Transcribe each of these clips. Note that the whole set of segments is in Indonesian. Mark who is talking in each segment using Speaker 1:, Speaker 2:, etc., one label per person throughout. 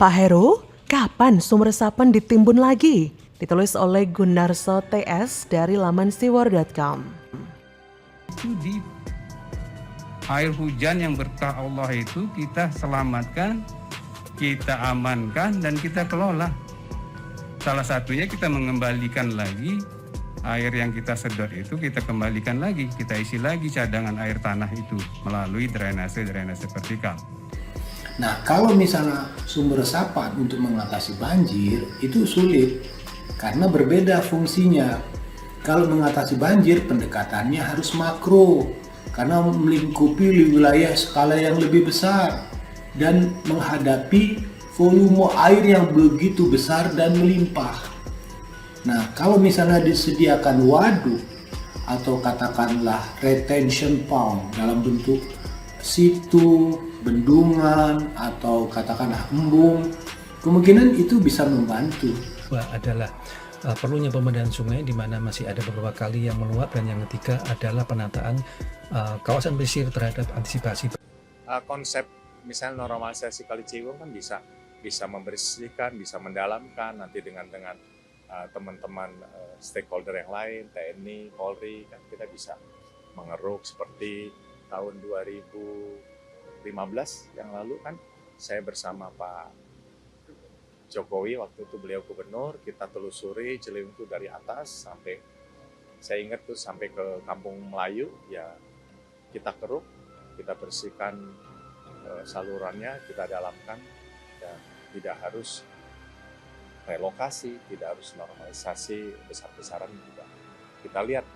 Speaker 1: Pak Heru, kapan sumber resapan ditimbun lagi? Ditulis oleh Gunarso TS dari laman siwar.com.
Speaker 2: Itu di air hujan yang berkah Allah itu kita selamatkan, kita amankan, dan kita kelola. Salah satunya kita mengembalikan lagi air yang kita sedot itu, kita kembalikan lagi, kita isi lagi cadangan air tanah itu melalui drainase vertikal.
Speaker 3: Nah, kalau misalnya sumber resapan untuk mengatasi banjir itu sulit karena berbeda fungsinya. Kalau mengatasi banjir pendekatannya harus makro karena melingkupi wilayah skala yang lebih besar dan menghadapi volume air yang begitu besar dan melimpah. Nah, kalau misalnya disediakan waduk atau katakanlah retention pond dalam bentuk situ, bendungan, atau katakanlah embung, kemungkinan itu bisa membantu.
Speaker 4: Adalah perlunya pembenahan sungai di mana masih ada beberapa kali yang meluap, dan yang ketiga adalah penataan kawasan pesisir terhadap antisipasi.
Speaker 5: Konsep misalnya normalisasi Kali Ciliwung kan bisa membersihkan, bisa mendalamkan nanti dengan teman-teman stakeholder yang lain, TNI, Polri, kan kita bisa mengeruk seperti tahun 2015 yang lalu kan saya bersama Pak Jokowi, waktu itu beliau gubernur, kita telusuri Ciliwung itu dari atas sampai, saya ingat tuh sampai ke Kampung Melayu, ya kita keruk, kita bersihkan salurannya, kita dalamkan, dan tidak harus relokasi, tidak harus normalisasi besar-besaran juga. Kita lihat.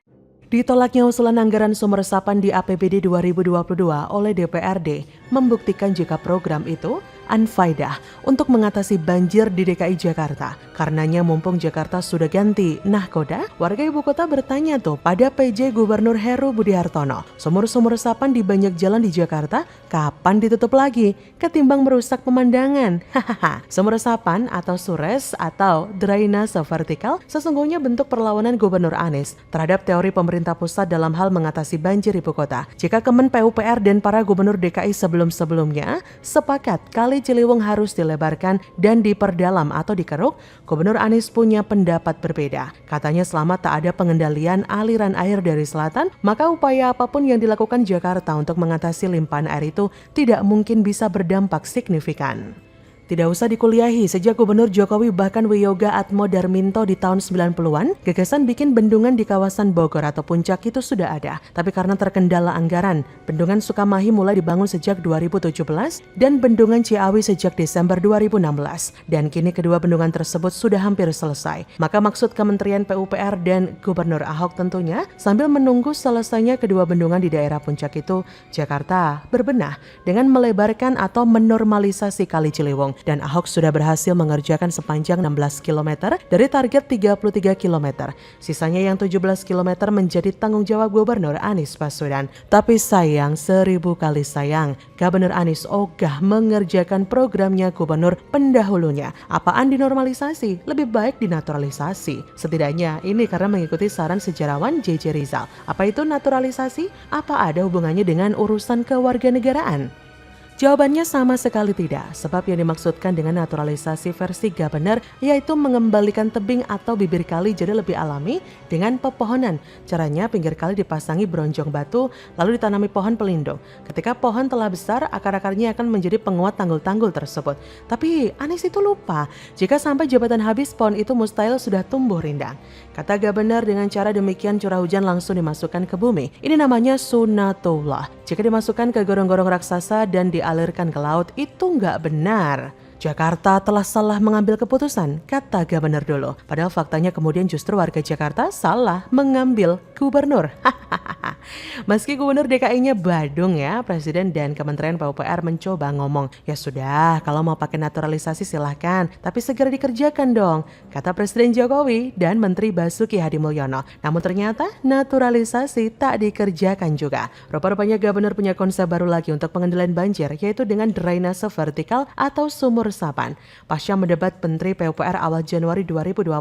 Speaker 1: Ditolaknya usulan anggaran sumber resapan di APBD 2022 oleh DPRD membuktikan jika program itu unfaidah untuk mengatasi banjir di DKI Jakarta. Karenanya mumpung Jakarta sudah ganti nahkoda, warga ibu kota bertanya tuh pada PJ Gubernur Heru Budi Hartono, sumur-sumur resapan di banyak jalan di Jakarta kapan ditutup lagi ketimbang merusak pemandangan. Hahaha. Sumur resapan atau sures atau drainase vertikal sesungguhnya bentuk perlawanan Gubernur Anies terhadap teori pemerintah pusat dalam hal mengatasi banjir ibu kota. Jika Kemen PUPR dan para gubernur DKI sebelum-sebelumnya sepakat Kali Ciliwung harus dilebarkan dan diperdalam atau dikeruk, Gubernur Anies punya pendapat berbeda. Katanya selama tak ada pengendalian aliran air dari selatan, maka upaya apapun yang dilakukan Jakarta untuk mengatasi limpahan air itu tidak mungkin bisa berdampak signifikan. Tidak usah dikuliahi, sejak Gubernur Jokowi bahkan Wiyoga Atmo Darminto di tahun 90-an, gagasan bikin bendungan di kawasan Bogor atau Puncak itu sudah ada. Tapi karena terkendala anggaran, Bendungan Sukamahi mulai dibangun sejak 2017 dan Bendungan Ciawi sejak Desember 2016. Dan kini kedua bendungan tersebut sudah hampir selesai. Maka maksud Kementerian PUPR dan Gubernur Ahok tentunya sambil menunggu selesainya kedua bendungan di daerah Puncak itu, Jakarta berbenah dengan melebarkan atau menormalisasi Kali Ciliwung. Dan Ahok sudah berhasil mengerjakan sepanjang 16 km dari target 33 km. Sisanya yang 17 km menjadi tanggung jawab Gubernur Anies Baswedan. Tapi sayang, 1000 kali sayang, Gubernur Anies ogah mengerjakan programnya gubernur pendahulunya. Apaan dinormalisasi? Lebih baik dinaturalisasi. Setidaknya ini karena mengikuti saran sejarawan J.J. Rizal. Apa itu naturalisasi? Apa ada hubungannya dengan urusan kewarganegaraan? Jawabannya sama sekali tidak, sebab yang dimaksudkan dengan naturalisasi versi Gubernur yaitu mengembalikan tebing atau bibir kali jadi lebih alami dengan pepohonan. Caranya pinggir kali dipasangi bronjong batu lalu ditanami pohon pelindung. Ketika pohon telah besar, akar-akarnya akan menjadi penguat tanggul-tanggul tersebut. Tapi Anies itu lupa, jika sampai jabatan habis pohon itu mustahil sudah tumbuh rindang. Kata Gubernur, dengan cara demikian curah hujan langsung dimasukkan ke bumi. Ini namanya sunatullah. Jika dimasukkan ke gorong-gorong raksasa dan dialirkan ke laut, itu nggak benar. Jakarta telah salah mengambil keputusan, kata Gubernur dulu. Padahal faktanya kemudian justru warga Jakarta salah mengambil gubernur. Meski Gubernur DKI-nya Badung ya, Presiden dan Kementerian PUPR mencoba ngomong, ya sudah kalau mau pakai naturalisasi silahkan, tapi segera dikerjakan dong, kata Presiden Jokowi dan Menteri Basuki Hadimulyono. Namun ternyata naturalisasi tak dikerjakan juga. Rupa-rupanya Gubernur punya konsep baru lagi untuk pengendalian banjir, yaitu dengan drainase vertikal atau sumur resapan. Pasca mendebat Menteri PUPR awal Januari 2020,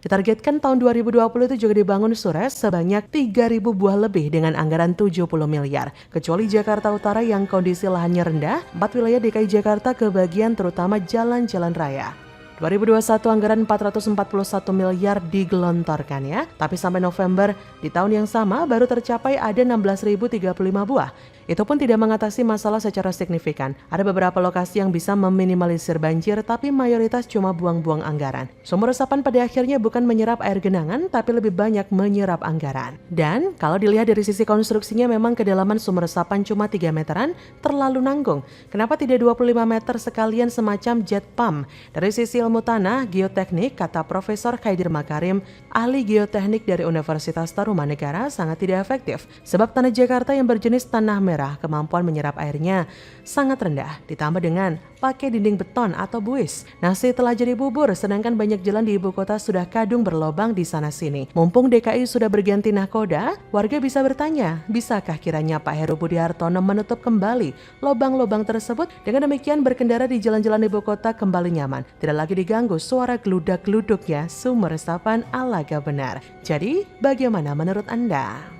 Speaker 1: ditargetkan tahun 2020 itu juga dibangun sures sebanyak 3.000 buah lebih lebih dengan anggaran 70 miliar. Kecuali Jakarta Utara yang kondisi lahannya rendah, 4 wilayah DKI Jakarta kebagian terutama jalan-jalan raya. 2021 anggaran 441 miliar digelontorkan ya, tapi sampai November di tahun yang sama baru tercapai ada 16.035 buah. Itu pun tidak mengatasi masalah secara signifikan. Ada beberapa lokasi yang bisa meminimalisir banjir, tapi mayoritas cuma buang-buang anggaran. Sumur resapan pada akhirnya bukan menyerap air genangan, tapi lebih banyak menyerap anggaran. Dan kalau dilihat dari sisi konstruksinya memang kedalaman sumur resapan cuma 3 meteran, terlalu nanggung. Kenapa tidak 25 meter sekalian semacam jet pump? Dari sisi ilmu tanah, geoteknik, kata Profesor Khaidir Makarim, ahli geoteknik dari Universitas Tarumanegara, sangat tidak efektif. Sebab tanah Jakarta yang berjenis tanah merah, kemampuan menyerap airnya sangat rendah, ditambah dengan pakai dinding beton atau buis. Nasi telah jadi bubur, sedangkan banyak jalan di ibu kota sudah kadung berlobang di sana-sini. Mumpung DKI sudah berganti nahkoda, warga bisa bertanya, bisakah kiranya Pak Heru Budi Hartono menutup kembali lobang-lobang tersebut? Dengan demikian berkendara di jalan-jalan ibu kota kembali nyaman. Tidak lagi diganggu suara geludak-geluduknya sumur resapan alaga benar. Jadi, bagaimana menurut Anda?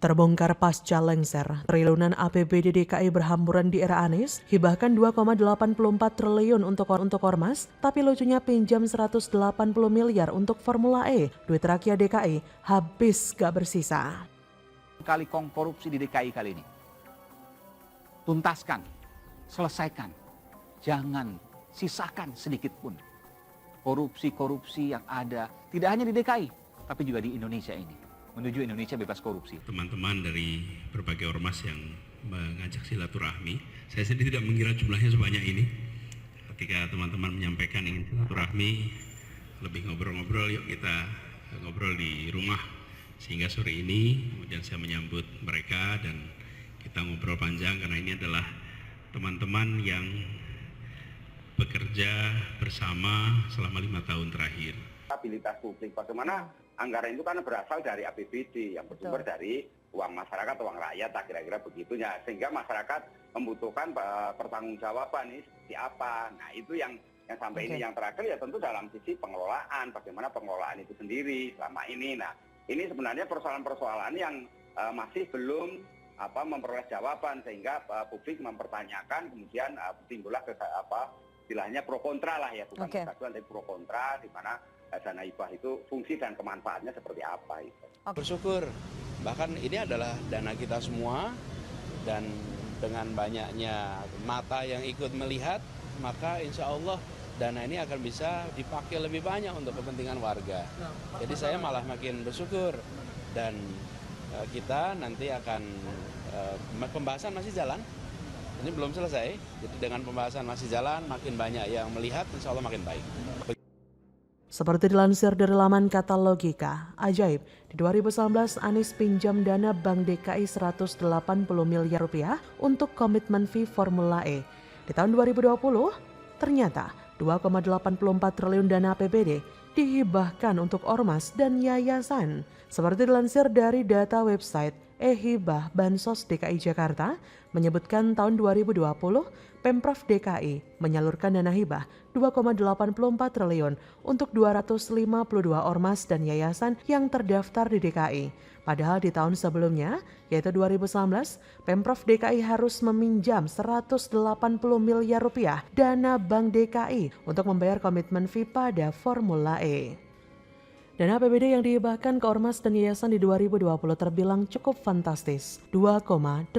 Speaker 1: Terbongkar pasca lengser, triliunan APBD DKI berhamburan di era Anies, hibahkan 2,84 triliun untuk ormas, tapi lucunya pinjam 180 miliar untuk Formula E. Duit rakyat DKI habis gak bersisa.
Speaker 6: Kali korupsi di DKI kali ini. Tuntaskan, selesaikan, jangan sisakan sedikit pun korupsi-korupsi yang ada, tidak hanya di DKI, tapi juga di Indonesia ini. Menuju Indonesia bebas korupsi.
Speaker 7: Teman-teman dari berbagai ormas yang mengajak silaturahmi, saya sendiri tidak mengira jumlahnya sebanyak ini. Ketika teman-teman menyampaikan ingin silaturahmi, lebih ngobrol-ngobrol, yuk kita ngobrol di rumah. Sehingga sore ini kemudian saya menyambut mereka dan kita ngobrol panjang karena ini adalah teman-teman yang bekerja bersama selama 5 tahun terakhir.
Speaker 8: Stabilitas publik, bagaimana anggaran itu kan berasal dari APBD yang bersumber dari uang masyarakat, uang rakyat, kira-kira begitunya. Sehingga masyarakat membutuhkan pertanggungjawaban ini seperti apa. Nah itu yang sampai ini yang terakhir ya tentu dalam sisi pengelolaan, bagaimana pengelolaan itu sendiri selama ini. Nah ini sebenarnya persoalan-persoalan yang masih belum memperoleh jawaban sehingga publik mempertanyakan, kemudian timbullah istilahnya pro kontra lah ya, bukan kegaduhan tapi pro kontra, di mana dana hibah itu fungsi dan kemanfaatnya seperti apa itu.
Speaker 9: Bersyukur, bahkan ini adalah dana kita semua dan dengan banyaknya mata yang ikut melihat, maka insya Allah dana ini akan bisa dipakai lebih banyak untuk kepentingan warga. Jadi saya malah makin bersyukur dan kita nanti akan pembahasan masih jalan. Ini belum selesai, jadi dengan pembahasan masih jalan, makin banyak yang melihat, insya Allah makin baik.
Speaker 1: Seperti dilansir dari laman Katalogika, ajaib, di 2019 Anies pinjam dana Bank DKI 180 miliar rupiah untuk komitmen fee Formula E. Di tahun 2020, ternyata 2,84 triliun dana APBD dihibahkan untuk ormas dan yayasan. Seperti dilansir dari data website e-Hibah Bansos DKI Jakarta, menyebutkan tahun 2020, Pemprov DKI menyalurkan dana hibah 2,84 triliun untuk 252 ormas dan yayasan yang terdaftar di DKI. Padahal di tahun sebelumnya, yaitu 2019, Pemprov DKI harus meminjam 180 miliar rupiah dana Bank DKI untuk membayar komitmen fee pada Formula E. Dana APBD yang dihibahkan ke ormas dan yayasan di 2020 terbilang cukup fantastis, 2,84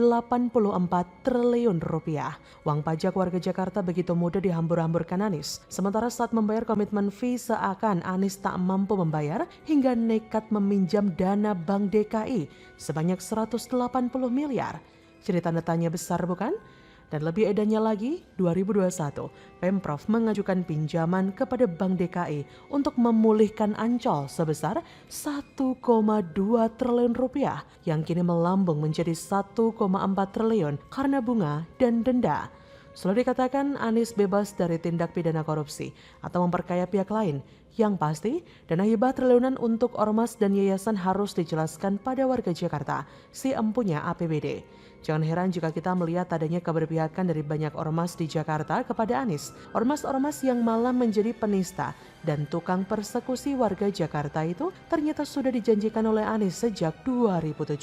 Speaker 1: triliun rupiah. Uang pajak warga Jakarta begitu mudah dihambur-hamburkan Anies. Sementara saat membayar komitmen fee seakan Anies tak mampu membayar hingga nekat meminjam dana Bank DKI sebanyak 180 miliar. Jadi tanda tanya besar bukan? Dan lebih edannya lagi, 2021, Pemprov mengajukan pinjaman kepada Bank DKI untuk memulihkan Ancol sebesar 1,2 triliun rupiah yang kini melambung menjadi 1,4 triliun karena bunga dan denda. Selalu dikatakan Anies bebas dari tindak pidana korupsi atau memperkaya pihak lain. Yang pasti, dana hibah triliunan untuk ormas dan yayasan harus dijelaskan pada warga Jakarta, si empunya APBD. Jangan heran jika kita melihat adanya keberpihakan dari banyak ormas di Jakarta kepada Anies. Ormas-ormas yang malah menjadi penista dan tukang persekusi warga Jakarta itu ternyata sudah dijanjikan oleh Anies sejak 2017.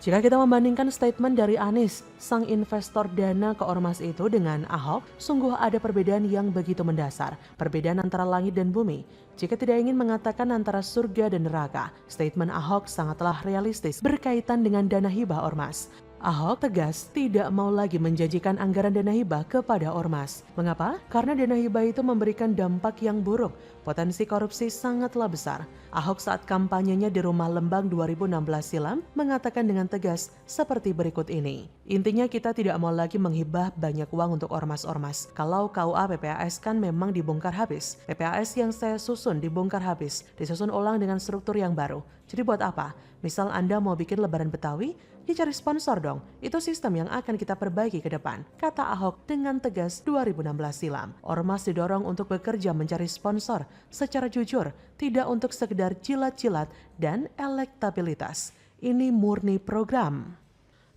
Speaker 1: Jika kita membandingkan statement dari Anies, sang investor dana ke ormas itu dengan Ahok, sungguh ada perbedaan yang begitu mendasar. Perbedaan antara langit dan bumi. Jika tidak ingin mengatakan antara surga dan neraka, statement Ahok sangatlah realistis berkaitan dengan dana hibah ormas. Ahok tegas tidak mau lagi menjanjikan anggaran dana hibah kepada ormas. Mengapa? Karena dana hibah itu memberikan dampak yang buruk. Potensi korupsi sangatlah besar. Ahok saat kampanyenya di Rumah Lembang 2016 silam mengatakan dengan tegas seperti berikut ini. Intinya kita tidak mau lagi menghibah banyak uang untuk ormas-ormas. Kalau KUA PPAS kan memang dibongkar habis. PPAS yang saya susun dibongkar habis. Disusun ulang dengan struktur yang baru. Jadi buat apa? Misal Anda mau bikin lebaran Betawi, ya cari sponsor dong. Itu sistem yang akan kita perbaiki ke depan, kata Ahok dengan tegas 2016 silam. Ormas didorong untuk bekerja mencari sponsor secara jujur, tidak untuk sekedar jilat-jilat dan elektabilitas. Ini murni program.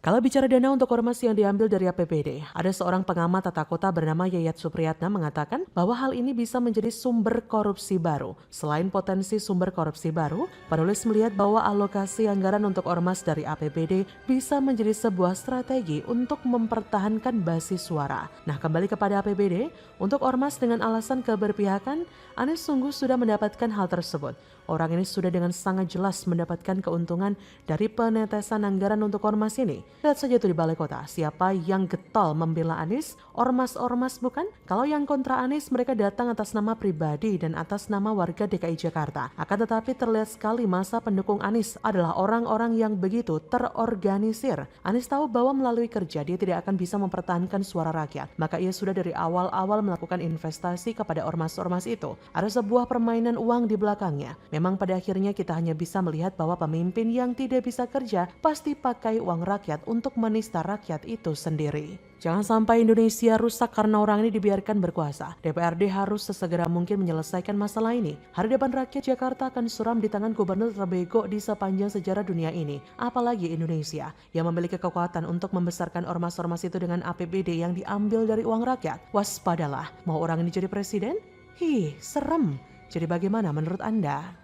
Speaker 1: Kalau bicara dana untuk ormas yang diambil dari APBD, ada seorang pengamat tata kota bernama Yayat Supriyatna mengatakan bahwa hal ini bisa menjadi sumber korupsi baru. Selain potensi sumber korupsi baru, penulis melihat bahwa alokasi anggaran untuk ormas dari APBD bisa menjadi sebuah strategi untuk mempertahankan basis suara. Nah, kembali kepada APBD, untuk ormas dengan alasan keberpihakan, Anies sungguh sudah mendapatkan hal tersebut. Orang ini sudah dengan sangat jelas mendapatkan keuntungan dari penetesan anggaran untuk ormas ini. Lihat saja tuh di balai kota, siapa yang getol membela Anies? Ormas-ormas bukan? Kalau yang kontra Anies mereka datang atas nama pribadi dan atas nama warga DKI Jakarta. Akan tetapi terlihat sekali masa pendukung Anies adalah orang-orang yang begitu terorganisir. Anies tahu bahwa melalui kerja dia tidak akan bisa mempertahankan suara rakyat. Maka ia sudah dari awal-awal melakukan investasi kepada ormas-ormas itu. Ada sebuah permainan uang di belakangnya. Memang pada akhirnya kita hanya bisa melihat bahwa pemimpin yang tidak bisa kerja pasti pakai uang rakyat untuk menista rakyat itu sendiri. Jangan sampai Indonesia rusak karena orang ini dibiarkan berkuasa. DPRD harus sesegera mungkin menyelesaikan masalah ini. Hari depan rakyat Jakarta akan suram di tangan gubernur terbego di sepanjang sejarah dunia ini. Apalagi Indonesia yang memiliki kekuatan untuk membesarkan ormas-ormas itu dengan APBD yang diambil dari uang rakyat. Waspadalah, mau orang ini jadi presiden? Serem. Jadi bagaimana menurut Anda?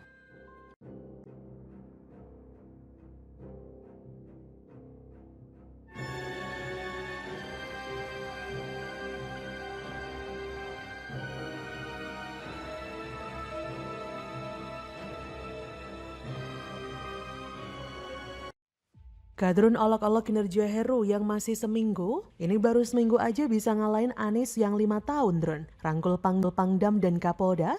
Speaker 1: Kadrun olok-olok kinerja Heru yang masih seminggu, ini baru seminggu aja bisa ngalahin Anies yang 5 tahun, Drun. Rangkul Pangdam dan Kapolda,